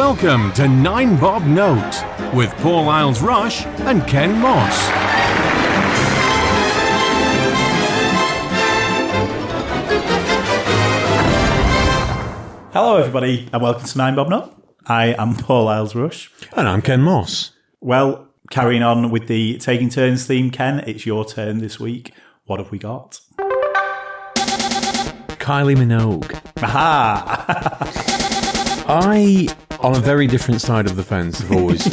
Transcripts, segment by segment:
Welcome to 9 Bob Note with Paul Isles-Rush and Ken Moss. Hello everybody and welcome to 9 Bob Note. I am Paul Isles-Rush. And I'm Ken Moss. Well, carrying on with the Taking Turns theme, Ken, it's your turn this week. What have we got? Kylie Minogue. Aha! I, on a very different side of the fence, have always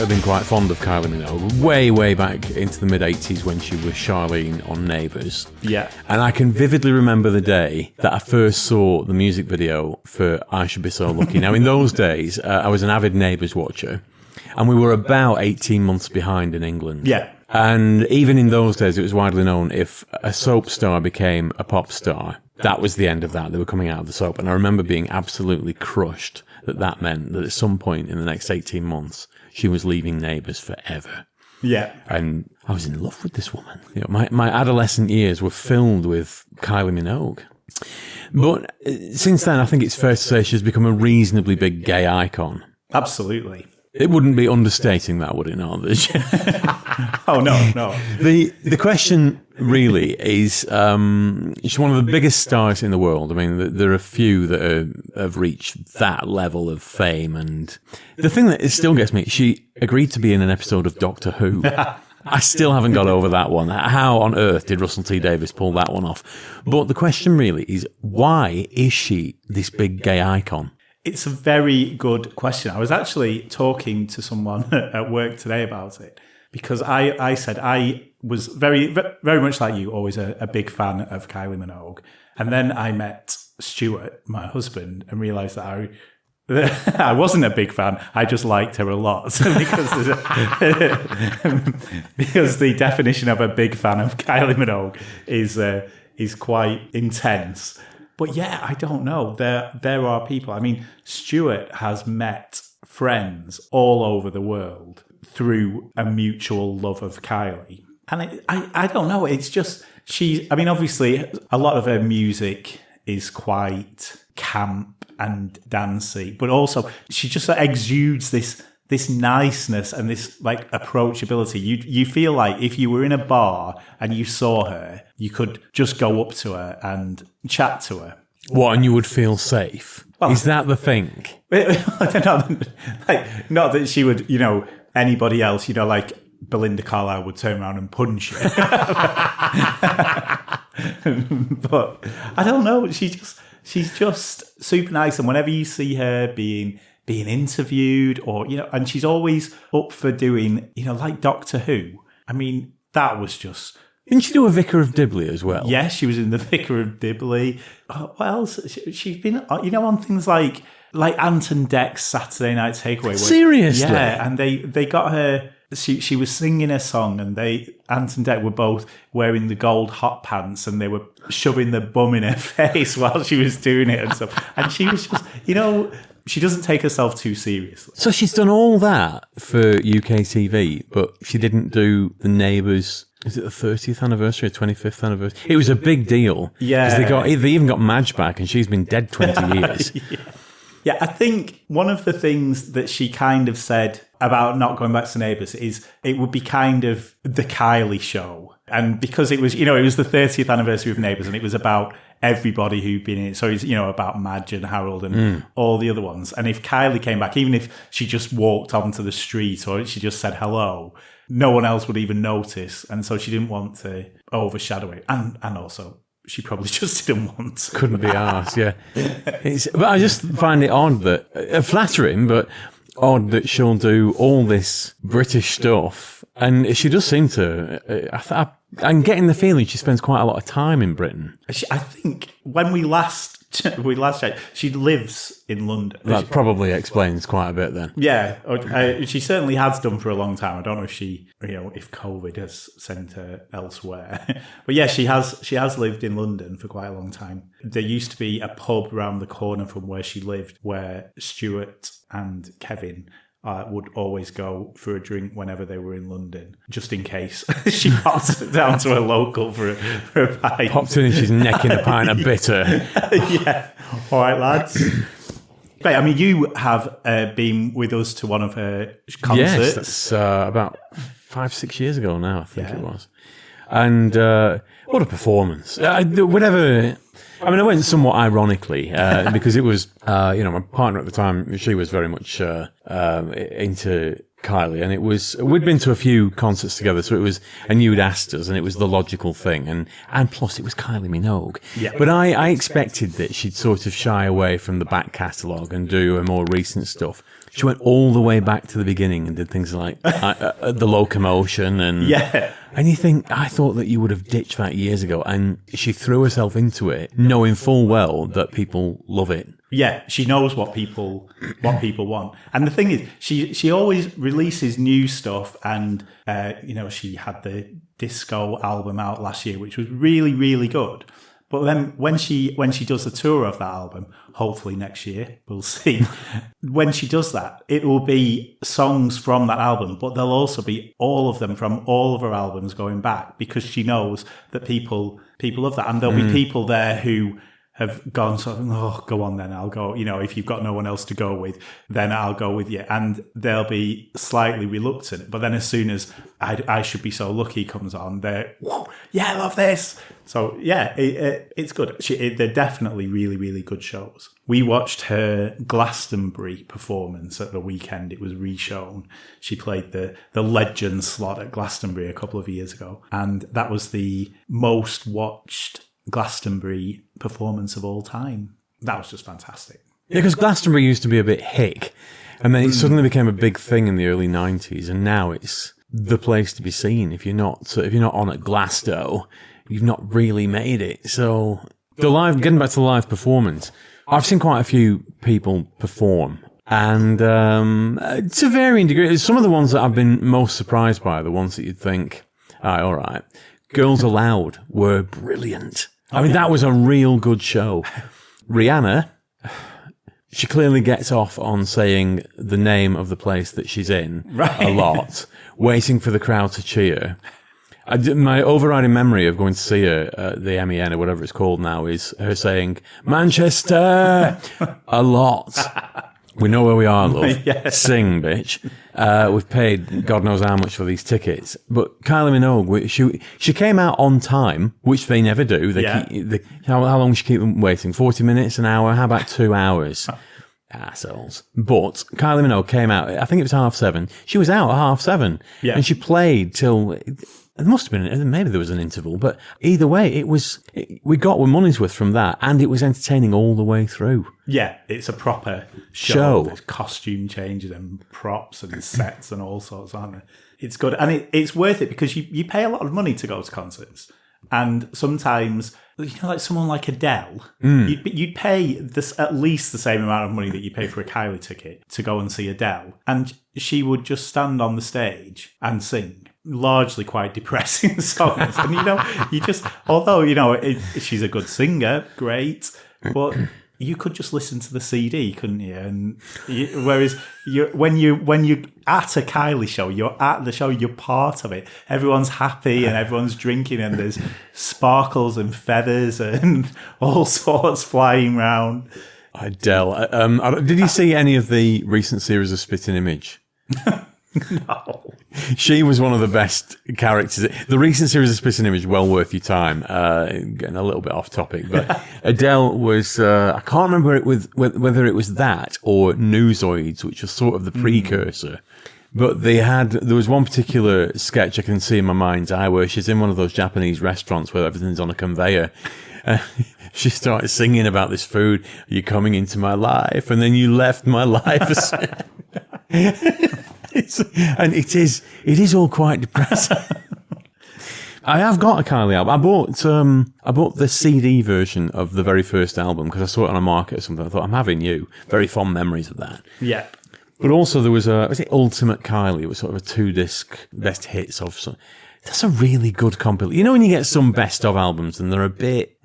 been quite fond of Kylie Minogue. Way back into the mid-80s when she was Charlene on Neighbours. Yeah. And I can vividly remember the day that I first saw the music video for I Should Be So Lucky. Now, in those days, I was an avid Neighbours watcher, and we were about 18 months behind in England. Yeah. And even in those days, it was widely known if a soap star became a pop star, that was the end of that. They were coming out of the soap. And I remember being absolutely crushed that meant that at some point in the next 18 months, she was leaving Neighbours forever. Yeah. And I was in love with this woman. You know, my adolescent years were filled with Kylie Minogue. But since then, I think it's fair to say she's become a reasonably big gay icon. Absolutely. It wouldn't be understating that, would it not? Oh, no. The question really is, she's one of the biggest stars in the world. I mean, there are a few that have reached that level of fame. And the thing that still gets me, she agreed to be in an episode of Doctor Who. I still haven't got over that one. How on earth did Russell T Davies pull that one off? But the question really is, why is she this big gay icon? It's a very good question. I was actually talking to someone at work today about it because I said I was very much like you, always a big fan of Kylie Minogue. And then I met Stuart, my husband, and realised that I wasn't a big fan. I just liked her a lot because the definition of a big fan of Kylie Minogue is quite intense. But yeah, I don't know. There are people. I mean, Stuart has met friends all over the world through a mutual love of Kylie. And I don't know. It's just, obviously, a lot of her music is quite camp and dancey, but also she just exudes this niceness and this like approachability. You feel like if you were in a bar and you saw her, you could just go up to her and chat to her. What, and you would feel safe? Well, is that the thing? Not that she would, anybody else, like Belinda Carlisle would turn around and punch you. But I don't know. She's just super nice. And whenever you see her being interviewed or, and she's always up for doing, like Doctor Who. I mean, that was just... Didn't she do a Vicar of Dibley as well? Yes, she was in the Vicar of Dibley. What else? She's been, on things like Ant and Dec's Saturday Night Takeaway. Seriously? Yeah, and they got her... She was singing a song and Ant and Dec were both wearing the gold hot pants and they were shoving their bum in her face while she was doing it and stuff. And she was just, she doesn't take herself too seriously. So she's done all that for UK TV, but she didn't do the Neighbours. Is it the 30th anniversary or 25th anniversary? It was a big deal. Yeah. Because they even got Madge back and she's been dead 20 years. Yeah, I think one of the things that she kind of said about not going back to Neighbours is it would be kind of the Kylie show. And because it was, it was the 30th anniversary of Neighbours and it was about everybody who'd been in it. So it's, about Madge and Harold and all the other ones. And if Kylie came back, even if she just walked onto the street or she just said hello, no one else would even notice. And so she didn't want to overshadow it. And also... she probably just didn't want to. Couldn't be arsed, yeah. But I just find it odd that, flattering, but odd that she'll do all this British stuff. And she does seem to, I'm getting the feeling she spends quite a lot of time in Britain. I think when we last checked, she lives in London. That probably explains quite a bit then. Yeah, she certainly has done for a long time. I don't know if she, if COVID has sent her elsewhere. But yeah, she has lived in London for quite a long time. There used to be a pub around the corner from where she lived where Stuart and Kevin would always go for a drink whenever they were in London, just in case she popped down to a local for a pint. Popped in and she's necking a pint of bitter. Yeah. All right, lads. Great. I mean, you have been with us to one of her concerts. Yes, that's about 5-6 years ago now, I think it was. And what a performance. Whatever. I mean, I went somewhat ironically because it was, my partner at the time, she was very much into Kylie, and we'd been to a few concerts together, so it was, and you'd asked us, and it was the logical thing, and plus it was Kylie Minogue. Yeah. But I expected that she'd sort of shy away from the back catalogue and do a more recent stuff. She went all the way back to the beginning and did things like The Locomotion, and and you think, I thought that you would have ditched that years ago, and she threw herself into it, knowing full well that people love it. Yeah, she knows what people want. And the thing is, she always releases new stuff, and she had the disco album out last year, which was really, really good. But then when she does the tour of that album, hopefully next year, we'll see. When she does that, it will be songs from that album, but there'll also be all of them from all of her albums going back, because she knows that people love that. And there'll be people there who have gone sort of, go on then, I'll go, if you've got no one else to go with, then I'll go with you. And they'll be slightly reluctant. But then as soon as I Should Be So Lucky comes on, they're, I love this. So yeah, it's good. They're definitely really, really good shows. We watched her Glastonbury performance at the weekend. It was re-shown. She played the Legends slot at Glastonbury a couple of years ago. And that was the most watched Glastonbury performance of all time. That was just fantastic. Yeah, because Glastonbury used to be a bit hick, and then it suddenly became a big thing in the early 90s, and now it's the place to be seen. If you're not on at Glasto, you've not really made it. So getting back to the live performance, I've seen quite a few people perform, and to varying degrees. Some of the ones that I've been most surprised by are the ones that you'd think, all right, Girls Aloud were brilliant. I mean, that was a real good show. Rihanna, she clearly gets off on saying the name of the place that she's in a lot, waiting for the crowd to cheer. My overriding memory of going to see her at the MEN or whatever it's called now is her saying, Manchester, a lot. We know where we are, love. Yes. Sing, bitch. We've paid God knows how much for these tickets. But Kylie Minogue, she came out on time, which they never do. How long does she keep them waiting? 40 minutes, an hour? How about 2 hours? Assholes. But Kylie Minogue came out, I think it was 7:30. She was out at 7:30. Yeah. And she played till... There must have been, maybe there was an interval, but either way, we got our money's worth from that, and it was entertaining all the way through. Yeah, it's a proper show. There's costume changes and props and sets and all sorts, aren't there? It's good, and it's worth it because you pay a lot of money to go to concerts, and sometimes, like someone like Adele, you'd pay at least the same amount of money that you pay for a Kylie ticket to go and see Adele, and she would just stand on the stage and sing largely quite depressing songs. And, she's a good singer, great, but you could just listen to the CD, couldn't you? And whereas when you're at a Kylie show, you're at the show, you're part of it. Everyone's happy and everyone's drinking and there's sparkles and feathers and all sorts flying around. Adele. Did you see any of the recent series of Spitting Image? No. She was one of the best characters. The recent series of Spitting Image, well worth your time. Getting a little bit off topic, but Adele was, I can't remember whether it was that or Newsoids, which was sort of the precursor. But there was one particular sketch I can see in my mind's eye where she's in one of those Japanese restaurants where everything's on a conveyor. She started singing about this food. You're coming into my life, and then you left my life. It is all quite depressing. I have got a Kylie album. I bought the CD version of the very first album because I saw it on a market or something. I thought, I'm having you. Very fond memories of that. Yeah. But also there was Ultimate Kylie? It was sort of a 2-disc best hits of some. That's a really good compilation. You know when you get some best of albums and they're a bit...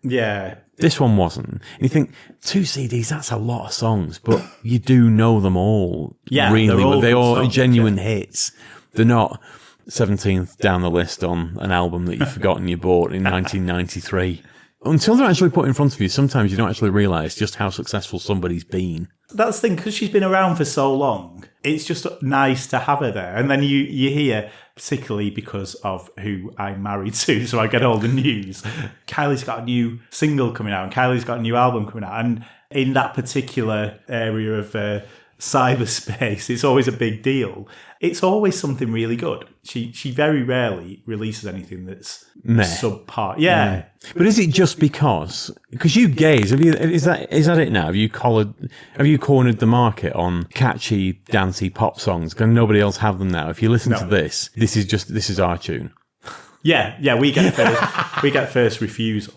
Yeah. This one wasn't. And you think, 2 CDs, that's a lot of songs, but you do know them all. Yeah, really. They're all songs, genuine hits. They're not 17th down the list on an album that you've forgotten you bought in 1993. Until they're actually put in front of you, sometimes you don't actually realise just how successful somebody's been. That's the thing, because she's been around for so long, it's just nice to have her there. And then you hear, particularly because of who I'm married to, so I get all the news, Kylie's got a new single coming out, and Kylie's got a new album coming out. And in that particular area of cyberspace, it's always a big deal. It's always something really good. She very rarely releases anything that's subpar. Yeah. But is it just because you gays, is that it now? Have you cornered the market on catchy, dancey pop songs? Can nobody else have them now? If you listen to this is our tune. Yeah, we get first refusal.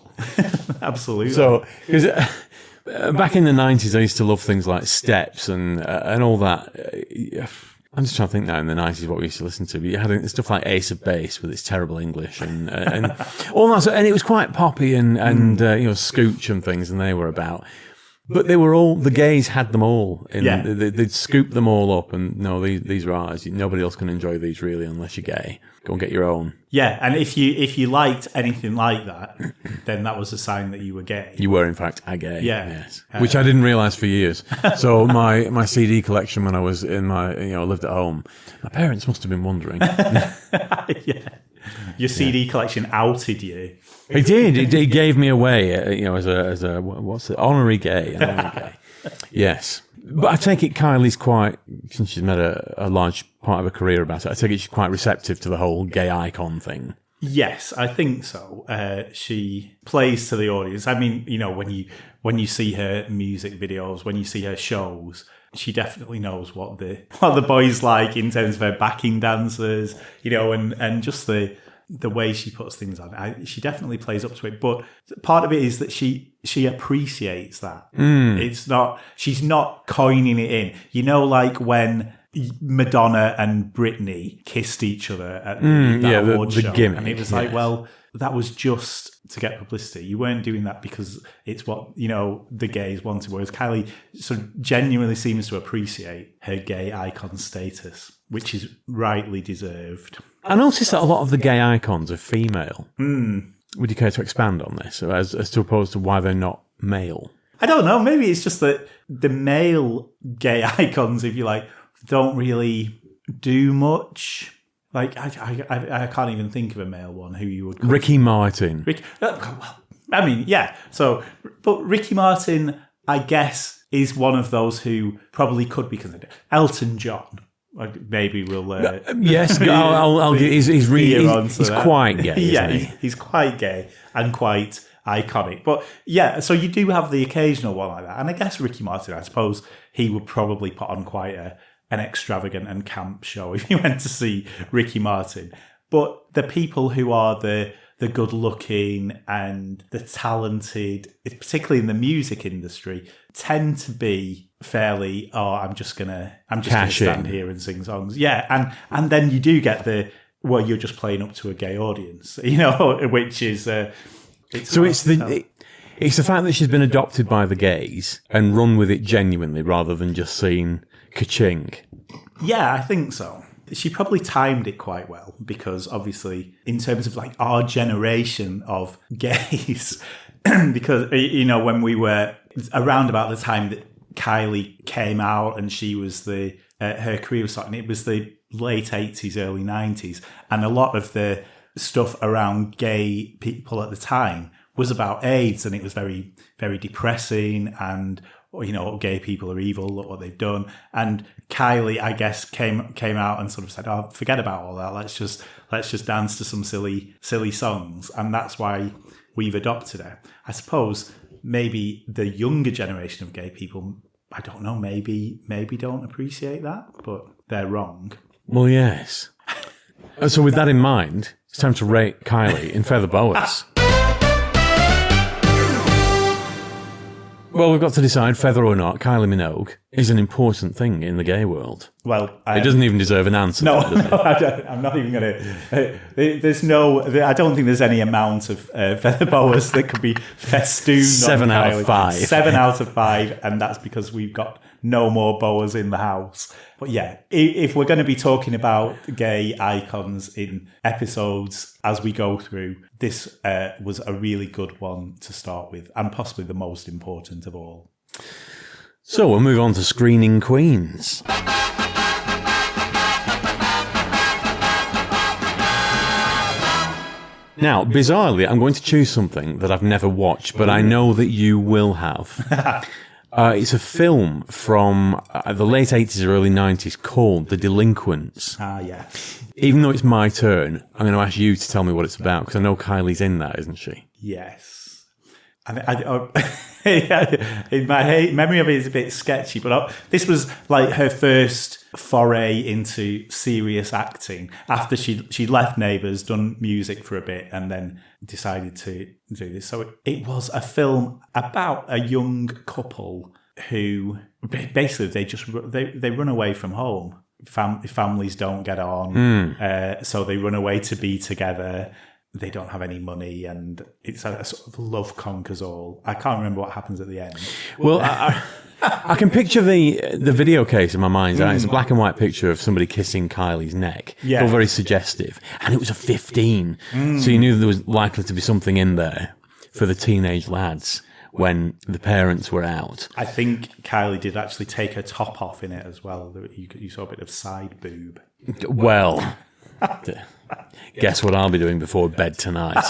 Absolutely. So, because back in the 90s, I used to love things like Steps and all that. I'm just trying to think now in the 90s what we used to listen to. But you had stuff like Ace of Base with its terrible English and all that. And it was quite poppy and Scooch and things, and they were about. But they were all, the gays had them all. They'd scoop them all up and, no, these are ours. Nobody else can enjoy these really unless you're gay. Go and get your own. Yeah, and if you liked anything like that, then that was a sign that you were gay. You were, in fact, a gay. Yeah. Yes. Which I didn't realise for years. So my CD collection when I was in lived at home, my parents must have been wondering. Yeah. Your CD collection outed you. It did. It gave me away, as a what's it? Honorary gay. Yes. But I take it Kylie's quite, since she's made a large part of her career about it, I take it she's quite receptive to the whole gay icon thing. Yes, I think so. She plays to the audience. I mean, when you see her music videos, when you see her shows, she definitely knows what the boys like in terms of her backing dancers, and just the way she puts things on. She definitely plays up to it. But part of it is that she appreciates that. It's not, she's not coining it in. Like when Madonna and Britney kissed each other at the award show. Gimmick, and it was like, well, that was just to get publicity. You weren't doing that because it's what, the gays wanted. Whereas Kylie sort of genuinely seems to appreciate her gay icon status, which is rightly deserved. I noticed that a lot of the gay icons are female. Would you care to expand on this, as to opposed to why they're not male? I don't know. Maybe it's just that the male gay icons, if you like, don't really do much. Like, I can't even think of a male one who you would call. Ricky Martin. But Ricky Martin, I guess, is one of those who probably could be considered. Elton John. Maybe we'll. Yes, I'll get. He's quite gay. Yeah, isn't he? He's quite gay and quite iconic. But yeah, so you do have the occasional one like that, and I guess Ricky Martin, I suppose he would probably put on quite an extravagant and camp show if you went to see Ricky Martin. But the people who are the good-looking and the talented, particularly in the music industry, tend to be fairly, I'm just gonna stand here and sing songs. Yeah, and then you do get you're just playing up to a gay audience, which is it's the fact that she's been adopted by the gays and run with it genuinely rather than just saying ka-ching. Yeah, I think so. She probably timed it quite well because obviously in terms of like our generation of gays, because, when we were around about the time that Kylie came out and she was her career was starting, it was the late 80s, early 90s. And a lot of the stuff around gay people at the time was about AIDS, and it was very, very depressing and, gay people are evil, look what they've done. And Kylie, I guess, came out and sort of said, "Oh, forget about all that. Let's just dance to some silly songs." And that's why we've adopted her. I suppose maybe the younger generation of gay people, I don't know, maybe don't appreciate that, but they're wrong. Well, yes. So with that in mind, it's time to rate Kylie in feather boas. Well, we've got to decide, feather or not, Kylie Minogue is an important thing in the gay world. Well, it doesn't even deserve an answer. No, does it? I'm not even going to. I don't think there's any amount of feather boas that could be festooned. 7 on out Kylie. of 5. 7 out of 5, and that's because we've got no more boas in the house. But yeah, if we're going to be talking about gay icons in episodes as we go through, this was a really good one to start with, and possibly the most important of all. So we'll move on to screening queens. Now, bizarrely, I'm going to choose something that I've never watched, but I know that you will have. It's a film from the late 80s or early 90s called The Delinquents. Ah, yes. Even though it's my turn, I'm going to ask you to tell me what it's about, because I know Kylie's in that, isn't she? Yes. In my memory of it is a bit sketchy, but this was like her first foray into serious acting after she left Neighbours, done music for a bit, and then decided to do this. So it was a film about a young couple who basically they run away from home. Families don't get on, so they run away to be together. They don't have any money, and it's a sort of love conquers all. I can't remember what happens at the end. Well, I can picture the video case in my mind's eye. It's a black and white picture of somebody kissing Kylie's neck. Yeah. All very suggestive. And it was a 15. So you knew there was likely to be something in there for the teenage lads when the parents were out. I think Kylie did actually take her top off in it as well. You saw a bit of side boob. Well, guess what I'll be doing before bed tonight.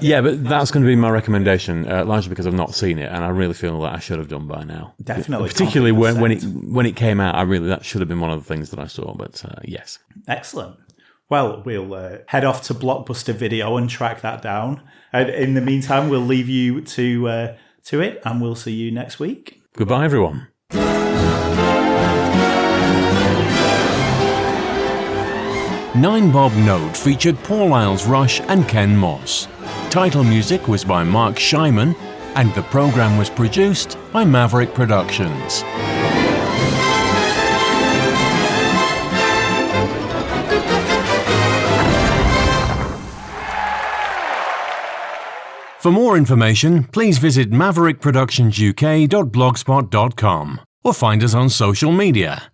Yeah, but that's going to be my recommendation, largely because I've not seen it, and I really feel that I should have done by now. Definitely. Particularly when it came out, that should have been one of the things that I saw, but yes. Excellent. Well, we'll head off to Blockbuster Video and track that down. And in the meantime, we'll leave you to it, and we'll see you next week. Goodbye, everyone. Nine Bob Node featured Paul Isles Rush and Ken Moss. Title music was by Mark Scheiman, and the program was produced by Maverick Productions. For more information, please visit maverickproductionsuk.blogspot.com or find us on social media.